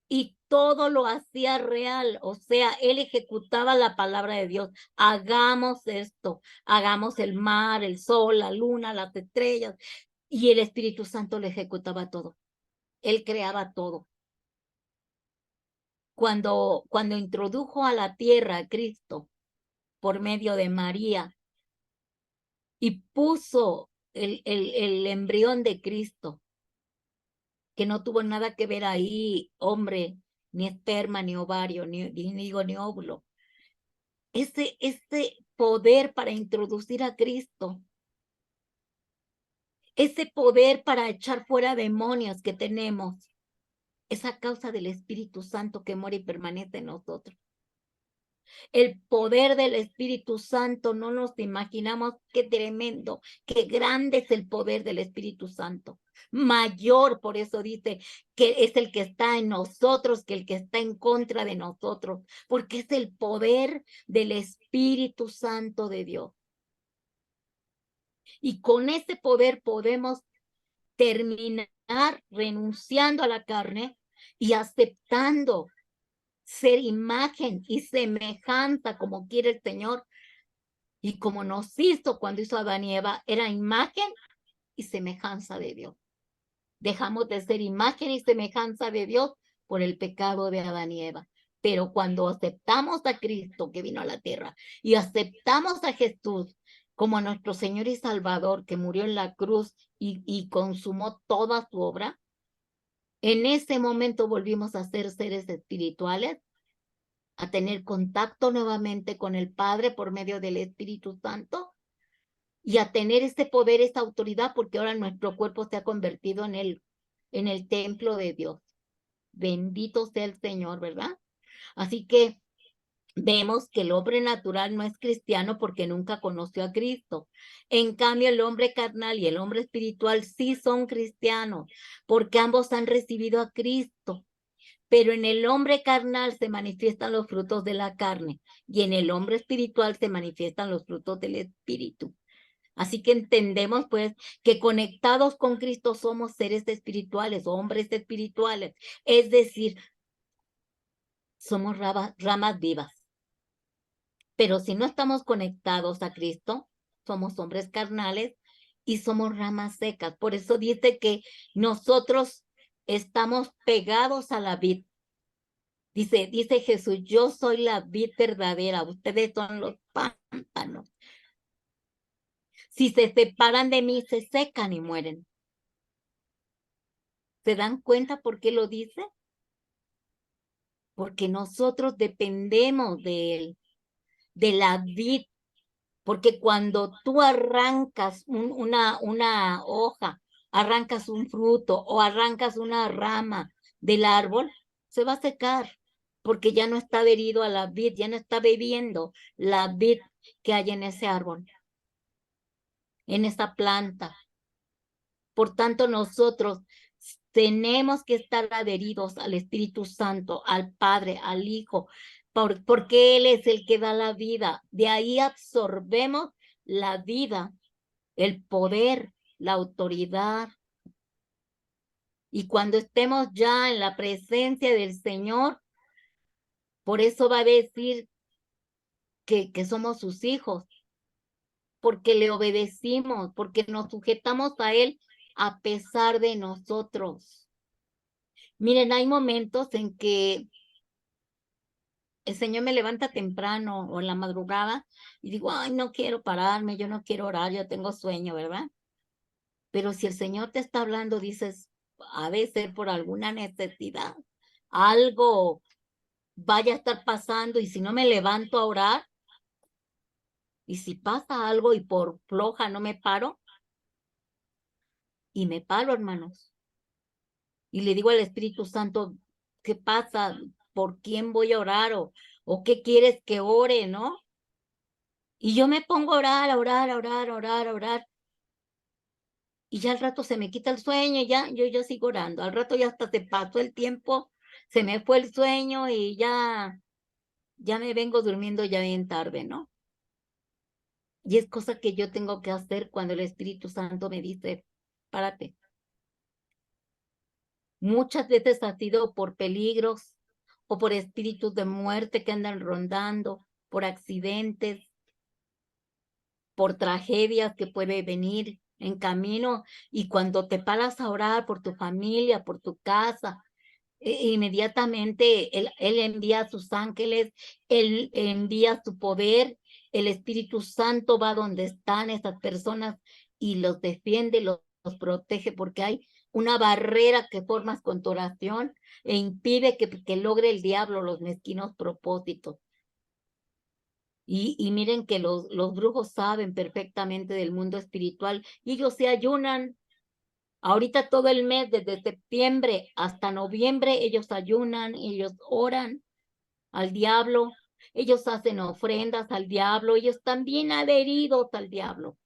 y todo lo hacía real, o sea, él ejecutaba la palabra de Dios. Hagamos esto, hagamos el mar, el sol, la luna, las estrellas, y el Espíritu Santo lo ejecutaba todo. Él creaba todo. Cuando introdujo a la tierra a Cristo por medio de María y puso el embrión de Cristo, que no tuvo nada que ver ahí, hombre, ni esperma, ni ovario, ni óvulo. Ese poder para introducir a Cristo, ese poder para echar fuera demonios que tenemos, es a causa del Espíritu Santo que muere y permanece en nosotros. El poder del Espíritu Santo, no nos imaginamos qué tremendo, qué grande es el poder del Espíritu Santo. Mayor, por eso dice que es el que está en nosotros que el que está en contra de nosotros, porque es el poder del Espíritu Santo de Dios. Y con ese poder podemos terminar renunciando a la carne y aceptando ser imagen y semejanza como quiere el Señor. Y como nos hizo cuando hizo a Adán y Eva, era imagen y semejanza de Dios. Dejamos de ser imagen y semejanza de Dios por el pecado de Adán y Eva. Pero cuando aceptamos a Cristo que vino a la tierra y aceptamos a Jesús como nuestro Señor y Salvador que murió en la cruz y consumó toda su obra, en ese momento volvimos a ser seres espirituales, a tener contacto nuevamente con el Padre por medio del Espíritu Santo y a tener ese poder, esa autoridad, porque ahora nuestro cuerpo se ha convertido en el templo de Dios. Bendito sea el Señor, ¿verdad? Así que vemos que el hombre natural no es cristiano porque nunca conoció a Cristo. En cambio, el hombre carnal y el hombre espiritual sí son cristianos, porque ambos han recibido a Cristo. Pero en el hombre carnal se manifiestan los frutos de la carne y en el hombre espiritual se manifiestan los frutos del espíritu. Así que entendemos pues que conectados con Cristo somos seres espirituales, hombres espirituales, es decir, somos ramas vivas. Pero si no estamos conectados a Cristo, somos hombres carnales y somos ramas secas. Por eso dice que nosotros estamos pegados a la vid. Dice Jesús, yo soy la vid verdadera, ustedes son los pámpanos. Si se separan de mí, se secan y mueren. ¿Se dan cuenta por qué lo dice? Porque nosotros dependemos de él, de la vid. Porque cuando tú arrancas una hoja, arrancas un fruto o arrancas una rama del árbol, se va a secar, porque ya no está adherido a la vid, ya no está bebiendo la vid que hay en ese árbol, en esa planta. Por tanto, nosotros tenemos que estar adheridos al Espíritu Santo, al Padre, al Hijo, porque Él es el que da la vida. De ahí absorbemos la vida, el poder, la autoridad. Y cuando estemos ya en la presencia del Señor, por eso va a decir que somos sus hijos, porque le obedecimos, porque nos sujetamos a Él a pesar de nosotros. Miren, hay momentos en que el Señor me levanta temprano o en la madrugada y digo, ay, no quiero pararme, yo no quiero orar, yo tengo sueño, ¿verdad? Pero si el Señor te está hablando, dices, ha de ser por alguna necesidad, algo vaya a estar pasando y si no me levanto a orar, y si pasa algo y por floja no me paro, y me paro, hermanos. Y le digo al Espíritu Santo, ¿qué pasa? ¿Por quién voy a orar? ¿O qué quieres que ore, no? Y yo me pongo a orar, a orar, a orar, a orar, a orar. Y ya al rato se me quita el sueño y ya, yo sigo orando. Al rato ya hasta se pasó el tiempo, se me fue el sueño y ya me vengo durmiendo ya bien tarde, ¿no? Y es cosa que yo tengo que hacer cuando el Espíritu Santo me dice, párate. Muchas veces ha sido por peligros o por espíritus de muerte que andan rondando, por accidentes, por tragedias que puede venir en camino. Y cuando te paras a orar por tu familia, por tu casa, inmediatamente él envía a sus ángeles, él envía su poder, el Espíritu Santo va donde están esas personas y los defiende, los protege, porque hay una barrera que formas con tu oración e impide que logre el diablo los mezquinos propósitos. Y miren que los brujos saben perfectamente del mundo espiritual y ellos se ayunan. Ahorita todo el mes, desde septiembre hasta noviembre, ellos ayunan, ellos oran al diablo, ellos hacen ofrendas al diablo, ellos están bien adheridos al diablo,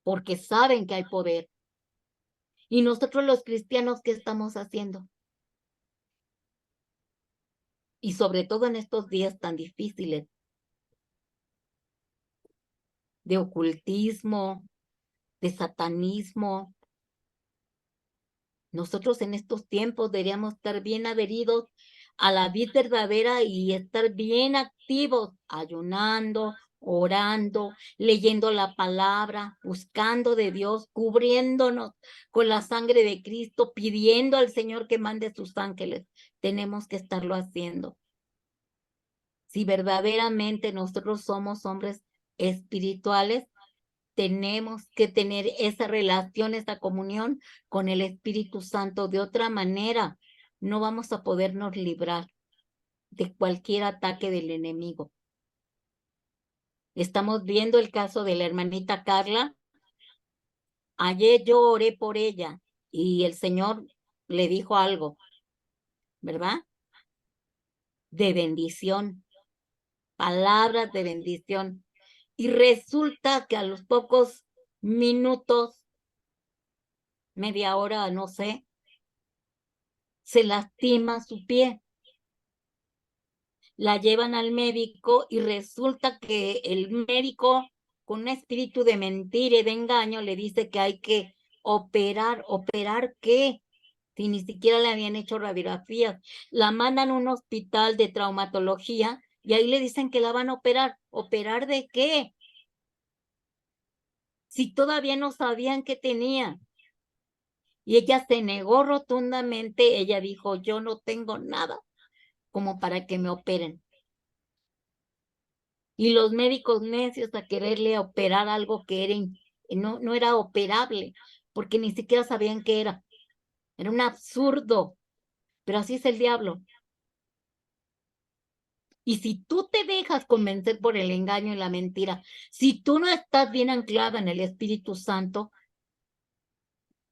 porque saben que hay poder. Y nosotros los cristianos, ¿qué estamos haciendo? Y sobre todo en estos días tan difíciles de ocultismo, de satanismo. Nosotros en estos tiempos deberíamos estar bien adheridos a la vida verdadera y estar bien activos, ayunando, orando, leyendo la palabra, buscando de Dios, cubriéndonos con la sangre de Cristo, pidiendo al Señor que mande sus ángeles. Tenemos que estarlo haciendo. Si verdaderamente nosotros somos hombres espirituales, tenemos que tener esa relación, esa comunión con el Espíritu Santo. De otra manera, no vamos a podernos librar de cualquier ataque del enemigo. Estamos viendo el caso de la hermanita Carla. Ayer yo oré por ella y el Señor le dijo algo, ¿verdad? De bendición, palabras de bendición. Y resulta que a los pocos minutos, media hora, no sé, se lastima su pie. La llevan al médico y resulta que el médico, con un espíritu de mentira y de engaño, le dice que hay que operar. ¿Operar qué? Si ni siquiera le habían hecho radiografías. La mandan a un hospital de traumatología y ahí le dicen que la van a operar. ¿Operar de qué? Si todavía no sabían qué tenía. Y ella se negó rotundamente. Ella dijo, yo no tengo nada como para que me operen. Y los médicos necios a quererle operar algo que era no era operable, porque ni siquiera sabían qué era. Era un absurdo, pero así es el diablo. Y si tú te dejas convencer por el engaño y la mentira, si tú no estás bien anclada en el Espíritu Santo,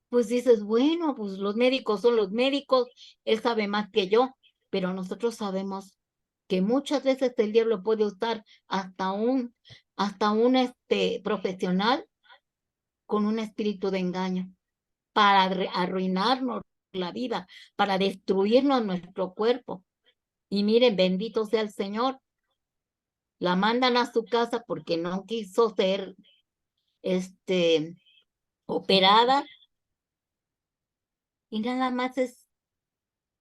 pues dices, bueno, pues los médicos son los médicos, él sabe más que yo, pero nosotros sabemos que muchas veces el diablo puede usar hasta un profesional con un espíritu de engaño para arruinarnos la vida, para destruirnos nuestro cuerpo. Y miren, bendito sea el Señor, la mandan a su casa porque no quiso ser operada y nada más es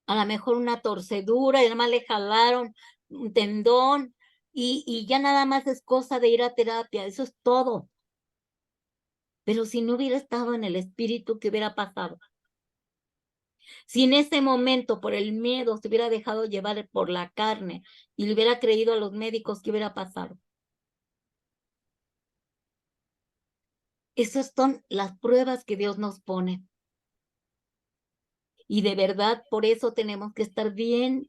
a lo mejor una torcedura y nada más le jalaron un tendón y ya nada más es cosa de ir a terapia, eso es todo. Pero si no hubiera estado en el espíritu, ¿qué hubiera pasado? Si en ese momento por el miedo se hubiera dejado llevar por la carne y le hubiera creído a los médicos, ¿qué hubiera pasado? Esas son las pruebas que Dios nos pone. Y de verdad, por eso tenemos que estar bien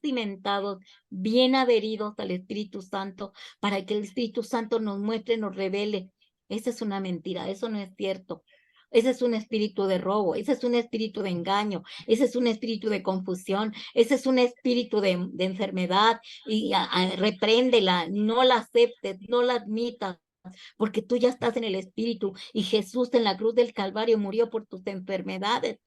cimentados, bien adheridos al Espíritu Santo, para que el Espíritu Santo nos muestre, nos revele. Esa es una mentira, eso no es cierto. Ese es un espíritu de robo, ese es un espíritu de engaño, ese es un espíritu de confusión, ese es un espíritu de enfermedad. Y repréndela, no la aceptes, no la admitas, porque tú ya estás en el Espíritu y Jesús en la cruz del Calvario murió por tus enfermedades.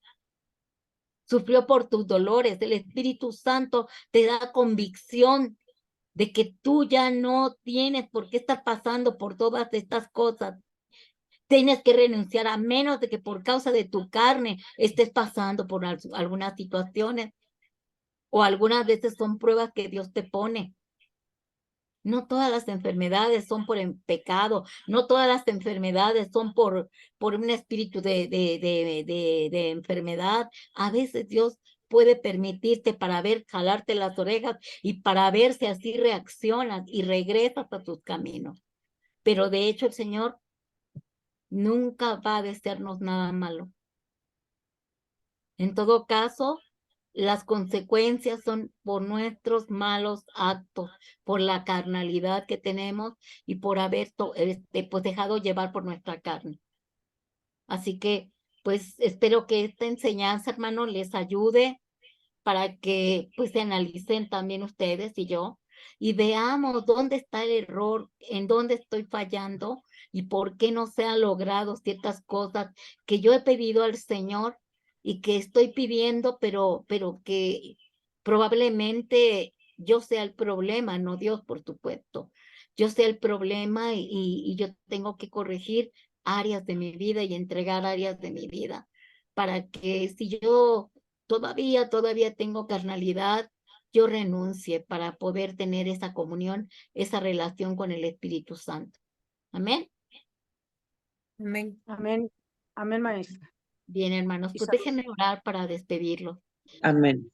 Sufrió por tus dolores. El Espíritu Santo te da convicción de que tú ya no tienes por qué estar pasando por todas estas cosas. tienes que renunciar a menos de que por causa de tu carne estés pasando por algunas situaciones o algunas veces son pruebas que Dios te pone. No todas las enfermedades son por el pecado, no todas las enfermedades son por un espíritu de enfermedad. A veces Dios puede permitirte para ver, jalarte las orejas y para ver si así reaccionas y regresas a tus caminos. Pero de hecho el Señor nunca va a desearnos nada malo. En todo caso, las consecuencias son por nuestros malos actos, por la carnalidad que tenemos y por haber pues dejado llevar por nuestra carne. Así que, pues espero que esta enseñanza, hermano, les ayude para que pues se analicen también ustedes y yo y veamos dónde está el error, en dónde estoy fallando y por qué no se han logrado ciertas cosas que yo he pedido al Señor y que estoy pidiendo, pero que probablemente yo sea el problema, no Dios, por supuesto. Yo sea el problema y yo tengo que corregir áreas de mi vida y entregar áreas de mi vida para que si yo todavía tengo carnalidad, yo renuncie para poder tener esa comunión, esa relación con el Espíritu Santo. Amén. Amén. Amén. Amén, maestra. Bien, hermanos, pues déjenme orar para despedirlos. Amén.